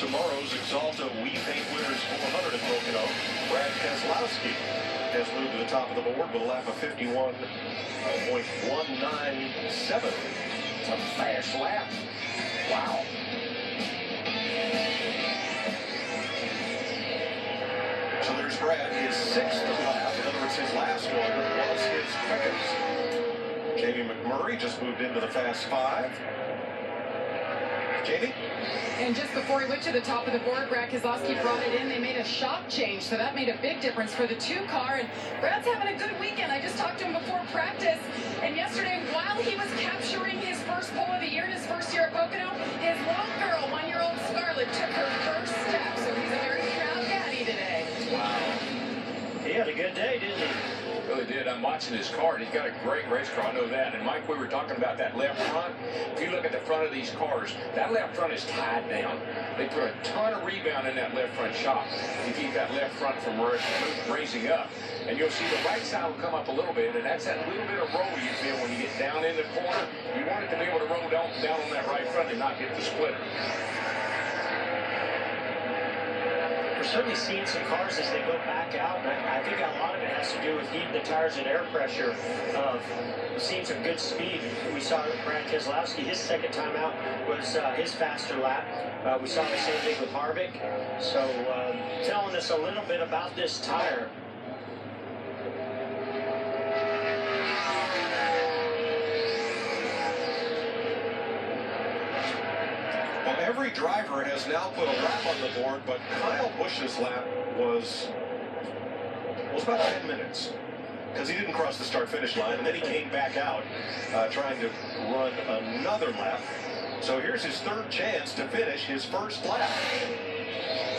tomorrow's Axalta We Paint Winners 400 at Pocono. Brad Keselowski has moved to the top of the board with a lap of 51.197. It's a fast lap. Wow. So there's Brad, his sixth lap. In other words, his last one was his quickest. Jamie McMurray just moved into the Fast Five. Jamie? And just before he went to the top of the board, Brad Keselowski brought it in. They made a shock change, so that made a big difference for the two-car. And Brad's having a good weekend. I just talked to him before practice. And yesterday, while he was capturing his first pole of the year in his first year at Pocono, his little girl, 1-year-old Scarlett, took her first step. So he's a very proud daddy today. Wow. He had a good day, didn't he? Really did. I'm watching his car, and he's got a great race car. I know that. And Mike, we were talking about that left front. If you look at the front of these cars, that left front is tied down. They put a ton of rebound in that left front shock to keep that left front from raising up. And you'll see the right side will come up a little bit, and that's that little bit of roll you feel when you get down in the corner. You want it to be able to roll down on that right front and not get the splitter. We're certainly seeing some cars as they go back out, and I think a lot of it has to do with heating the tires and air pressure. We've seen some good speed. We saw Brad Keselowski, his second time out was his faster lap. We saw the same thing with Harvick. So telling us a little bit about this tire. Well, every driver has now put a lap on the board, but Kyle Busch's lap was about 10 minutes because he didn't cross the start-finish line, and then he came back out trying to run another lap. So here's his third chance to finish his first lap.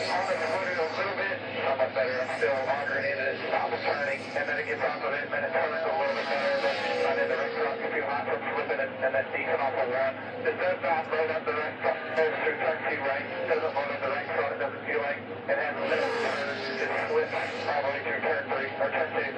I'm in the motor a little bit, not much better. I'm still longer in it, stop turning, and then it gets off of it, and then it turns a little bit better. Then I'm in the right front, you feel hot from flipping it, and then decent off of one. This does not load up the right front, goes through turn 2 right, doesn't load up the right front, it doesn't feel like it has a little turn, it flips all the way through turn 3, or turn 2.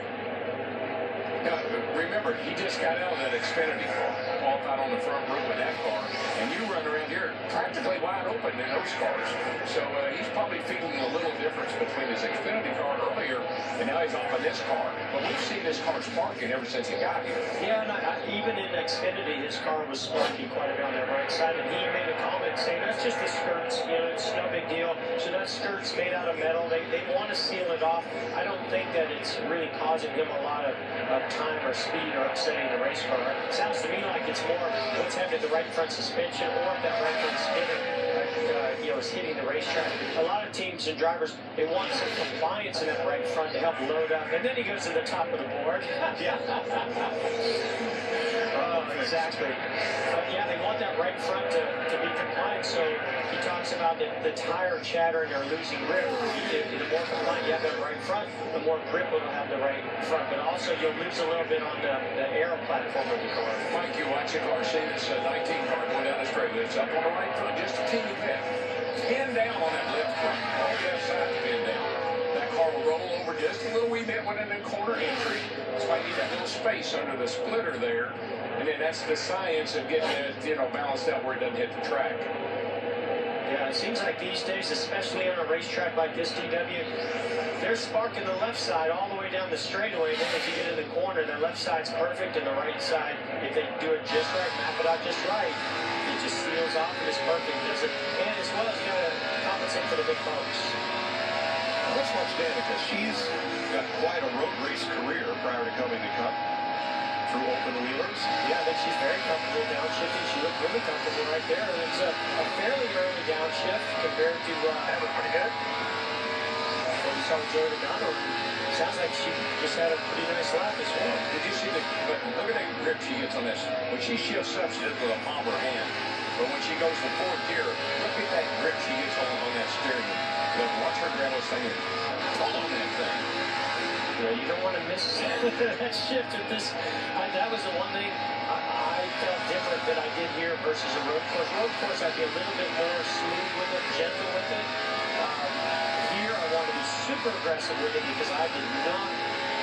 Now, remember, he just got out of that Xfinity car, qualified on the front row with that car, and you run around here practically wide open in those cars. So he's probably feeling a little difference between his Xfinity car earlier, and now he's off of this car. But we've seen this car sparking ever since he got here. Yeah, and even in Xfinity, his car was sparking quite a bit on the right side, and he made a comment saying, that's just the skirts, you know, it's no big deal. So that skirt's made out of metal. They want to seal it off. I don't think that it's really causing him a lot of time or speed or upsetting the race car. It sounds to me like it's more what's happening to the right front suspension, or if that right front spinner is hitting the racetrack. A lot of teams and drivers, they want some compliance in that right front to help load up, and then he goes to the top of the board. Yeah. Oh, exactly. But yeah, they want that right front to be compliant. So he talks about the tire chattering or losing grip. The more compliant you have that right front, the more grip it'll have the right front. But also you'll lose a little bit on the aero platform of the car. Mike, you watch the car, see this 19 car going down the straight. It's up on the right front, just a teeny bit. Pin down on that left front. All the left side pin down. That car will roll over just a little wee bit when in the corner entry. That's why you need that little space under the splitter there. And then that's the science of getting it, balanced out where it doesn't hit the track. Yeah, it seems like these days, especially on a racetrack like this, DW, they're sparking the left side all the way down the straightaway. Then as you get in the corner, the left side's perfect, and the right side, if they do it just right, map it out just right, it just seals off and it's perfect, does it? And as well as you got to compensate for the big bumps. Let's watch Danica. She's got quite a road race career prior to coming to Cup through open wheelers. Yeah, I think she's very comfortable downshifting. She looked really comfortable right there. And it's a fairly early downshift compared to That was pretty good. what we saw with Joey Logano. Sounds like she just had a pretty nice lap as well. Did you see but look at that grip she gets on this. When she shifts up, she does it with a palm of her hand. But when she goes to fourth gear, look at that grip she gets on that steering wheel. Look, watch her grab those things and pull on that thing. Yeah, you don't want to miss that shift with this. That was the one thing I felt different that I did here versus a road course. Road course, I'd be a little bit more smooth with it, gentle with it. Here, I want to be super aggressive with it because I did not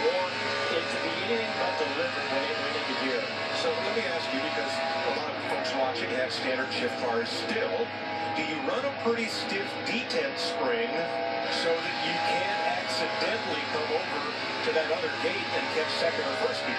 want it to be anything but deliberate when it went into gear. So let me ask you, because a lot of folks watching have standard shift cars still, do you run a pretty stiff detent spring so that you can't accidentally come over to that other gate and catch second or first gear?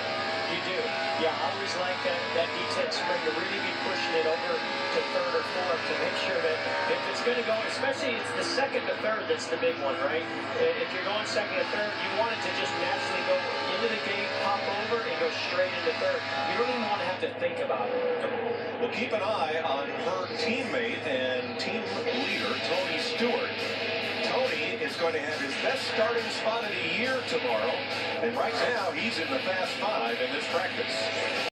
You do. Yeah, I always like that detent spring to really be pushing it over to third or fourth to make sure that if it's going to go, especially it's the second to third that's the big one, right? If you're going second to third, you want it to just naturally go into the gate, pop over, and go straight into third. You don't even want to have to think about it. Well, keep an eye on her teammate and team leader, Tony Stewart. Tony is going to have his best starting spot of the year tomorrow, and right now he's in the Fast Five in this practice.